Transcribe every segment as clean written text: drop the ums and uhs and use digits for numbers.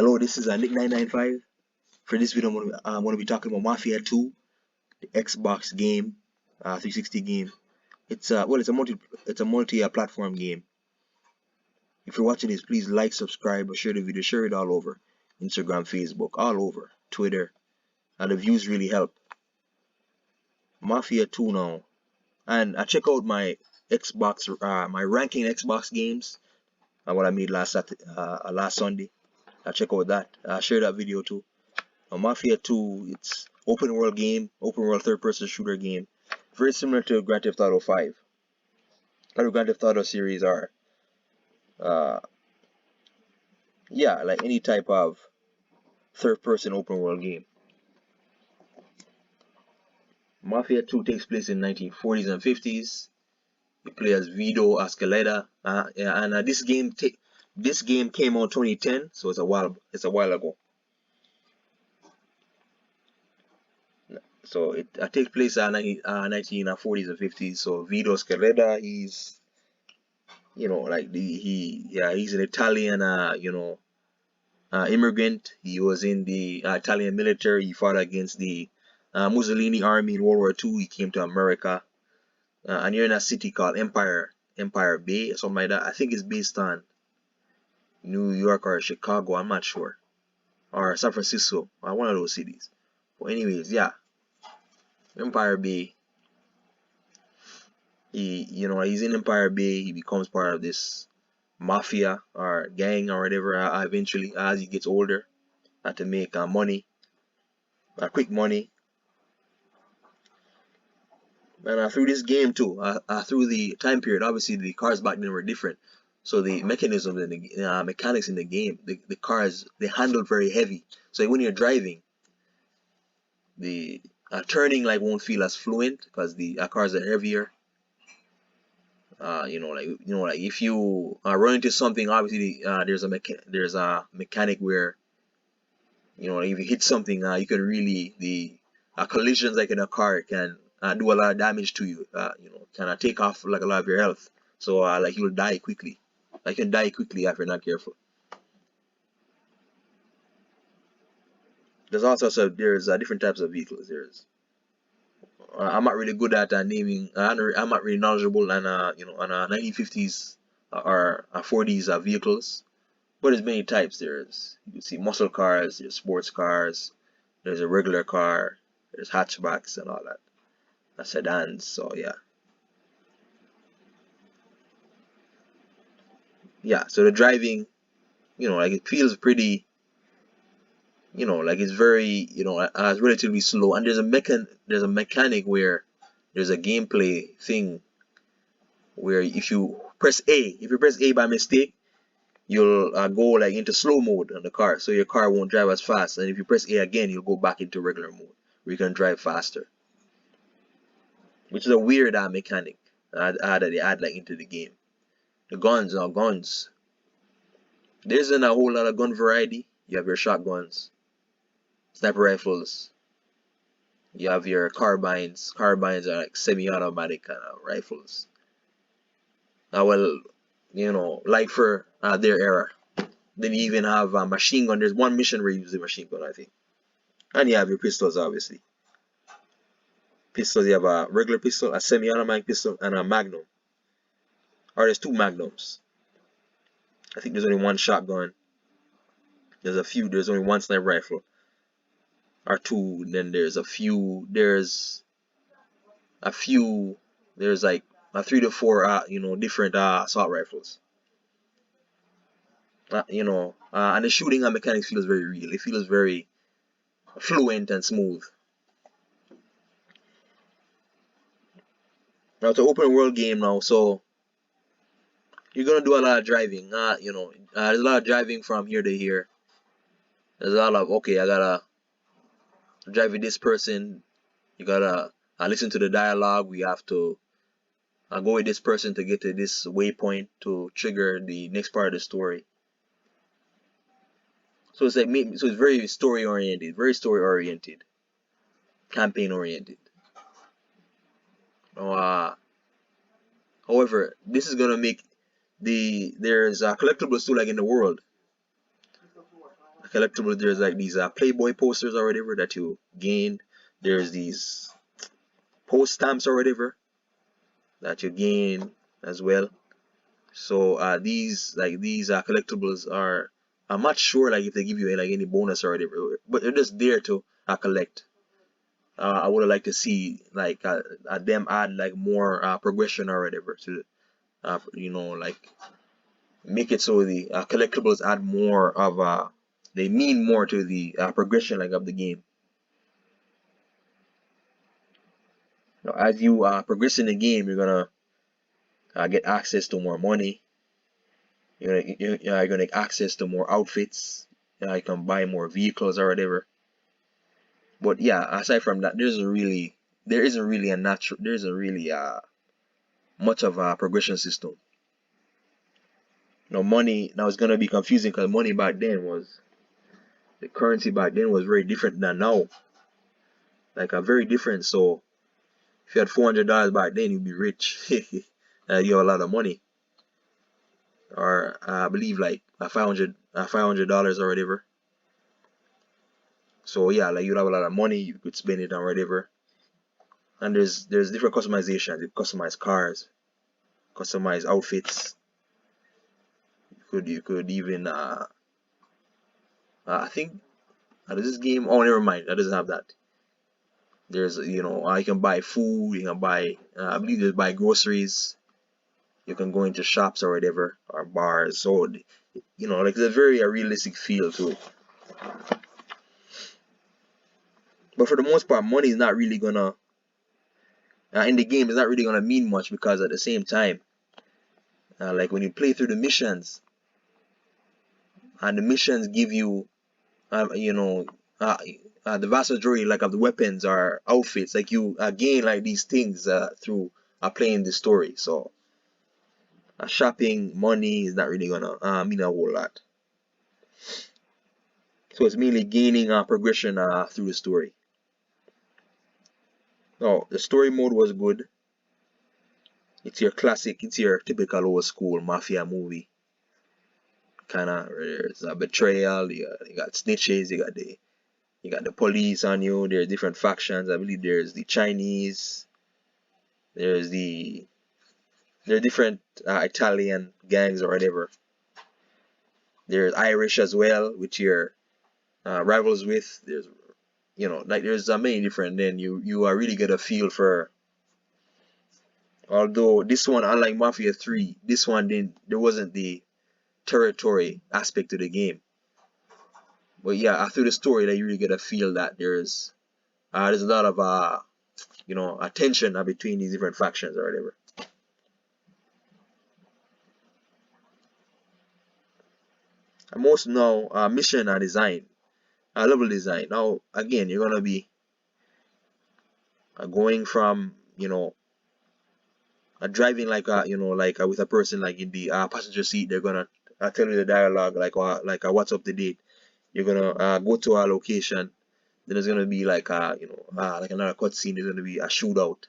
Hello, this is Nick 995. For this video, I'm going to be talking about Mafia 2, the Xbox game, 360 game. It's it's a multi-platform game. If you're watching this, please like, subscribe, or share the video. Share it all over Instagram, Facebook, all over Twitter. The views really help. Mafia 2 now, and I check out my Xbox, my ranking Xbox games. What I made last Sunday. I check out that. I share that video too. Mafia 2, it's open world game, open world third person shooter game. Very similar to Grand Theft Auto 5. The Grand Theft Auto series are, yeah, like any type of third person open world game. Mafia 2 takes place in 1940s and 50s. You play as Vito Escaleta, and this game came out 2010, so it's a while ago. So it takes place in 1940s and 50s. So Vito Scaletta, he's like he's an Italian immigrant. He was in the Italian military. He fought against the Mussolini army in World War II. He came to America, and you're in a city called Empire Bay or something like that. I think it's based on New York or Chicago. I'm not sure, or San Francisco, one of those cities. But anyways, yeah. Empire Bay. He's in Empire Bay. He becomes part of this mafia or gang or whatever. Eventually, as he gets older, to make money, quick money. And through this game too, through the time period, obviously the cars back then were different. So the mechanisms and the mechanics in the game, the cars, they handled very heavy. So when you're driving, the turning like won't feel as fluent because the cars are heavier. Like if you run into something, obviously there's a mechanic where if you hit something, you can really the collisions like in a car can do a lot of damage to you. Kind of take off like a lot of your health. So like you'll die quickly. Like you can die quickly if you're not careful. There's also there's different types of vehicles. I'm not really good at naming. I'm not really knowledgeable on on 1950s or 40s vehicles. But there's many types. You can see muscle cars, there's sports cars, there's a regular car, there's hatchbacks and all that, sedans. So yeah. So the driving, like it feels pretty. Like it's very, it's relatively slow. And there's a mechanic where there's a gameplay thing where if you press A by mistake, you'll go like into slow mode on the car, so your car won't drive as fast. And if you press A again, you'll go back into regular mode where you can drive faster, which is a weird mechanic that they add like into the game. The guns. There isn't a whole lot of gun variety. You have your shotguns, sniper rifles. You have your carbines. Carbines are like semi-automatic kind of rifles. Like for their era. Then you even have a machine gun. There's one mission where you use a machine gun, I think. And you have your pistols, obviously. Pistols, you have a regular pistol, a semi-automatic pistol, and a magnum. Or there's two magnums. I think there's only one shotgun. There's only one sniper rifle. Or two, then there's like 3 to 4 different assault rifles. And the shooting and mechanics feels very real. It feels very fluent and smooth. Now it's an open world game now, so you're gonna do a lot of driving. There's a lot of driving from here to here. There's a lot of I gotta drive with this person. You gotta listen to the dialogue. We have to go with this person to get to this waypoint to trigger the next part of the story. So it's very story oriented, campaign oriented. However, this is gonna make there's collectibles too, like in the world. collectibles. There's like these Playboy posters or whatever that you gain. There's these post stamps or whatever that you gain as well. So these collectibles are, I'm not sure like if they give you like any bonus or whatever, but they're just there to collect. I would like to see like them add like more progression or whatever to like make it so the collectibles add more of they mean more to the progression like of the game. Now, as you progress in the game, you're gonna get access to more money. You're gonna get access to more outfits. You can buy more vehicles or whatever. But yeah, aside from that, there isn't really much of a progression system. Money now it's gonna be confusing because money back then was the currency back then was very different than now, like a very different. So if you had $400 back then, you'd be rich. You have a lot of money, or I believe like $500 or whatever. So yeah, like you'd have a lot of money, you could spend it on whatever. And there's different customizations. You customize cars, customize outfits. You could even I think does this game? Oh, never mind. That doesn't have that. There's you can buy food. You can buy I believe you buy groceries. You can go into shops or whatever or bars. So like there's a very realistic feel to it. But for the most part, money is not really gonna in the game. It's not really gonna mean much because at the same time, like when you play through the missions, and the missions give you the vast majority like of the weapons or outfits, like you gain like these things through playing the story. So shopping money is not really gonna mean a whole lot. So it's mainly gaining progression through the story. Now the story mode was good. It's your classic, it's your typical old school mafia movie. Kinda there's a betrayal, you got snitches, you got the police on you, there's different factions. I believe there's the Chinese, there's there are different Italian gangs or whatever. There's Irish as well, which you're rivals with. There's like there's many different. Then you are really get a feel for. Although this one, unlike Mafia 3, this one didn't. There wasn't the territory aspect to the game. But yeah, through the story, that you really get a feel that there's a lot of tension between these different factions or whatever. And most now mission design, level design. Now again, you're gonna be going from driving like with a person like in the passenger seat. They're gonna tell you the dialogue like what's up to date. You're gonna go to a location. Then there's gonna be like like another cutscene. There's gonna be a shootout.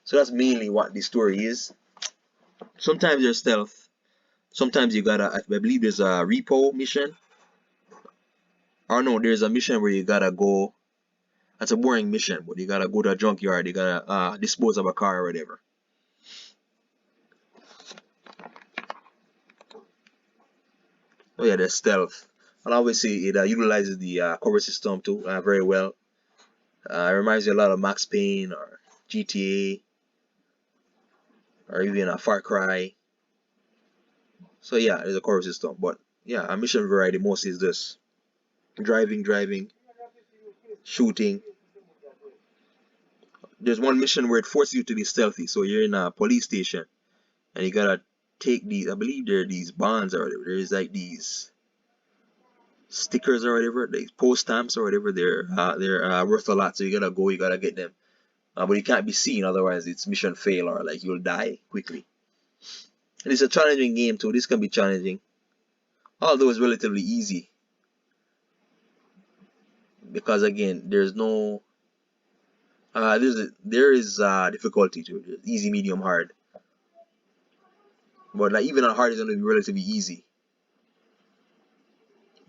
So that's mainly what the story is. Sometimes there's stealth. Sometimes you gotta. I believe there's a repo mission. Or no, there's a mission where you gotta go. That's a boring mission, but you gotta go to a junkyard. You gotta dispose of a car or whatever. Oh yeah, there's stealth, and obviously it utilizes the cover system too very well. It reminds me a lot of Max Payne or GTA or even a Far Cry. So yeah, there's a cover system, but yeah, a mission variety mostly is this: driving, shooting. There's one mission where it forces you to be stealthy. So you're in a police station and you gotta take these. I believe there are these bonds or whatever. There's like these stickers or whatever, these post stamps or whatever. They're worth a lot. So you gotta go. You gotta get them. But you can't be seen, otherwise it's mission fail or like you'll die quickly. And it's a challenging game too. This can be challenging, although it's relatively easy because again, there's no there is difficulty to it. There's easy, medium, hard. But like even on hard is gonna be relatively easy.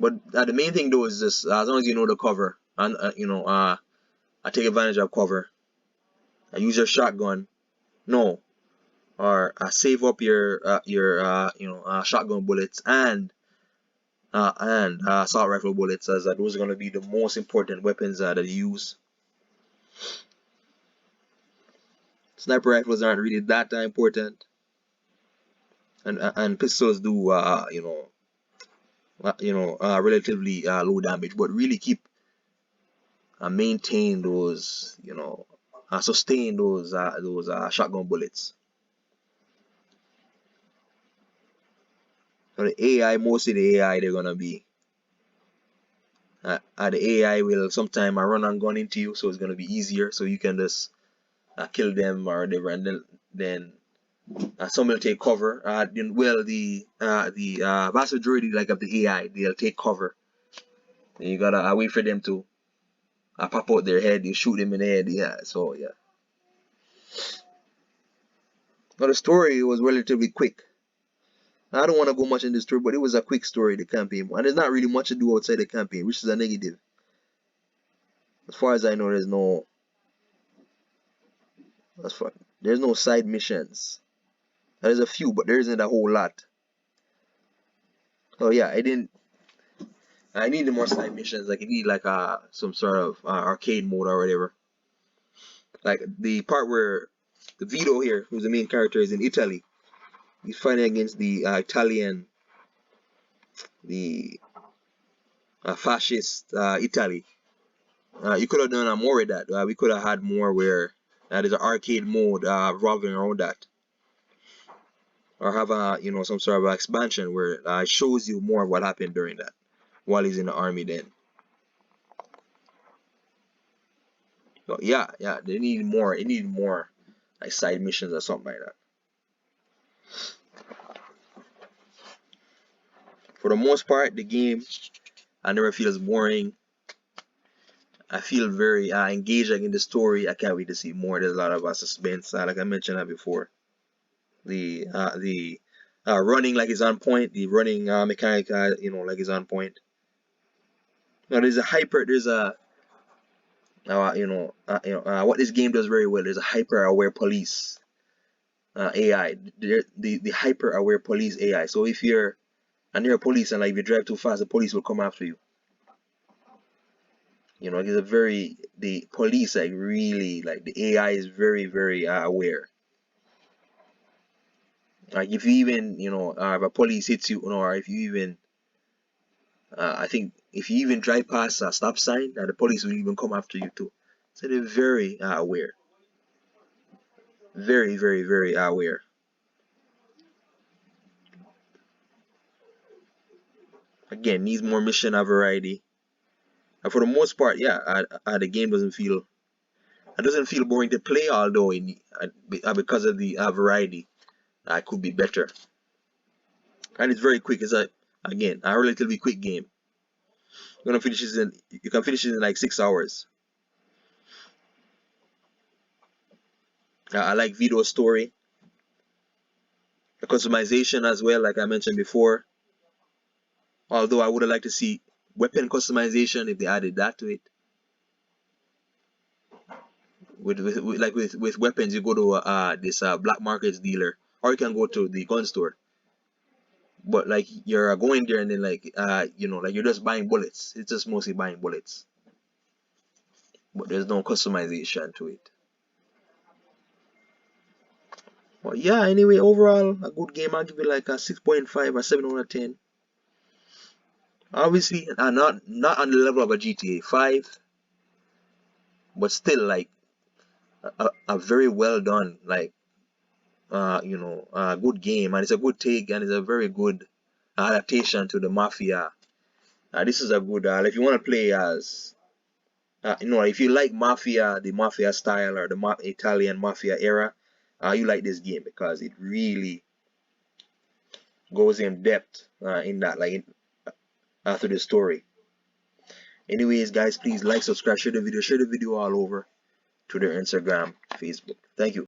But the main thing though is just as long as you know the cover and I take advantage of cover. I use your shotgun. No, or save up your shotgun bullets and assault rifle bullets, as those are going to be the most important weapons that you use. Sniper rifles aren't really that important, and pistols do relatively low damage, but really keep maintain those sustain those shotgun bullets. So the AI, mostly the AI, they're gonna be the AI will sometime run and gun into you, so it's gonna be easier, so you can just kill them or whatever, and then some will take cover. Well, the vast majority like of the AI, they'll take cover. And you gotta wait for them to pop out their head. You shoot them in the head. Yeah. So yeah. Now the story was relatively quick. I don't want to go much in the story, but it was a quick story, the campaign, and there's not really much to do outside the campaign, which is a negative. As far as I know, there's no side missions. There's a few, but there isn't a whole lot. So yeah, I needed more side missions. Like, you need like some sort of arcade mode or whatever. Like the part where the Vito here, who's the main character, is in Italy. He's fighting against the Italian, the fascist Italy. You could have done more with that. We could have had more where there's an arcade mode revolving around that, or have some sort of expansion where it shows you more of what happened during that while he's in the army. Then, so yeah, they need more. It needed more like side missions or something like that. For the most part, the game I never feels boring. I feel very engaged like in the story. I can't wait to see more. There's a lot of suspense, like I mentioned that before. The running like is on point. The running mechanic, like is on point. Now there's a hyper. There's a what this game does very well. There's a hyper aware police AI. The hyper aware police AI. So if you're near a police and like if you drive too fast, the police will come after you. The police like really like the AI is very very aware. Like if you even if a police hits you, or if you even I think if you even drive past a stop sign, the police will even come after you too. So they're very aware, very very very aware. Again, needs more mission variety. And for the most part, yeah, the game doesn't feel boring to play, although because of the variety, it could be better. And it's very quick. It's again a relatively quick game. You can finish it in like 6 hours. I like Vito's story, the customization as well, like I mentioned before. Although I would have liked to see weapon customization if they added that to it. With weapons, you go to this black markets dealer, or you can go to the gun store. But like you're going there and then like you're just buying bullets. It's just mostly buying bullets, but there's no customization to it. But yeah, anyway, overall a good game. I'll give it like a 6.5 or 7 out of 10. Obviously, not on the level of a GTA 5, but still like a very well done like a good game, and it's a good take, and it's a very good adaptation to the Mafia. This is a good if you want to play as if you like Mafia, the Mafia style, or the Italian Mafia era, you like this game because it really goes in depth in that after the story. Anyways, guys, please like, subscribe, share the video all over Twitter, Instagram, Facebook. Thank you.